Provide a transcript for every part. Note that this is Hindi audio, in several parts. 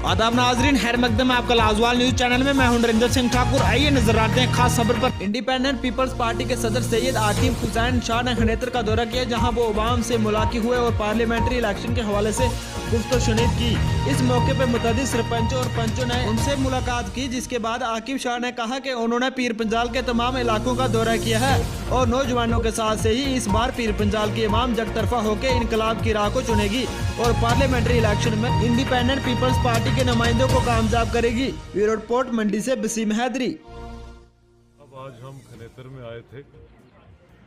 आदाब नाजरीन, खैर मकदम आपका लाजवाल न्यूज चैनल में मैं हूं नरेंद्र सिंह ठाकुर। आइए नजर आते हैं खास खबर पर। इंडिपेंडेंट पीपल्स पार्टी के सदर सैयद आतिफ हुसैन शाह ने खनेतर का दौरा किया, जहां वो अवाम से मुलाकात हुए और पार्लियामेंट्री इलेक्शन के हवाले से गुफ्तगू शुनीद की। इस मौके पर मुतअद्दिद सरपंचों और पंचों ने उनसे मुलाकात की, जिसके बाद आतिफ शाह ने कहा कि उन्होंने पीर पंजाल के तमाम इलाकों का दौरा किया है और नौजवानों के साथ से ही इस बार पीर पंजाल की अवाम जगतरफा होकर इनकलाब की राह को चुनेगी और पार्लियामेंट्री इलेक्शन में इंडिपेंडेंट पीपल्स पार्टी के नुमाइंदों को कामयाब करेगी। ब्यूरो रिपोर्ट मंडी से वसीम हैदरी। अब आज हम खनेतर में आए थे।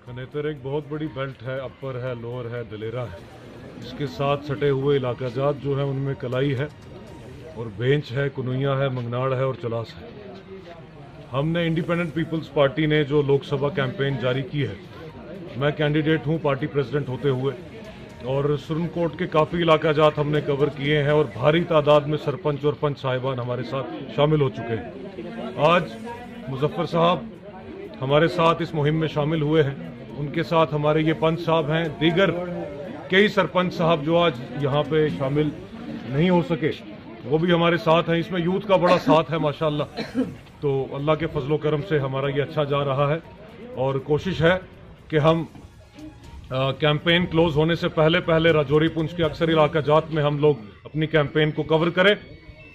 खनेतर एक बहुत बड़ी बेल्ट है, अपर है, लोअर है, दलेरा है। इसके साथ सटे हुए इलाकाजात जो है उनमें कलाई है और बेंच है, कुनुइया है, मंगनाड़ है और चलास है। हमने इंडिपेंडेंट पीपल्स पार्टी ने जो लोकसभा कैंपेन जारी की है, मैं कैंडिडेट हूं पार्टी प्रेसिडेंट होते हुए, और सुरनकोट के काफ़ी इलाकाजात हमने कवर किए हैं और भारी तादाद में सरपंच और पंच साहिबान हमारे साथ शामिल हो चुके हैं। आज मुजफ्फर साहब हमारे साथ इस मुहिम में शामिल हुए हैं। उनके साथ हमारे ये पंच साहब हैं, दीगर कई सरपंच साहब जो आज यहाँ पे शामिल नहीं हो सके वो भी हमारे साथ हैं। इसमें यूथ का बड़ा साथ है माशाल्लाह। तो अल्लाह के फजलो करम से हमारा ये अच्छा जा रहा है और कोशिश है कि हम कैंपेन क्लोज होने से पहले पहले राजौरी पुंछ के अक्सर इलाकाजात में हम लोग अपनी कैंपेन को कवर करें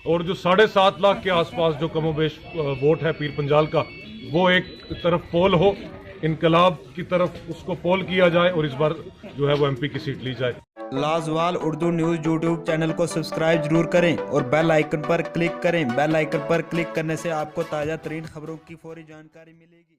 और जो 7.5 लाख के आसपास जो कमोबेश वोट है पीर पंजाल का, वो एक तरफ पोल हो, इनकलाब की तरफ उसको पोल किया जाए और इस बार जो है वो एमपी की सीट ली जाए। लाजवाल उर्दू न्यूज यूट्यूब चैनल को सब्सक्राइब जरूर करें और बेल आइकन पर क्लिक करें। बेल आइकन पर क्लिक करने से आपको ताज़ा तरीन खबरों की फौरी जानकारी मिलेगी।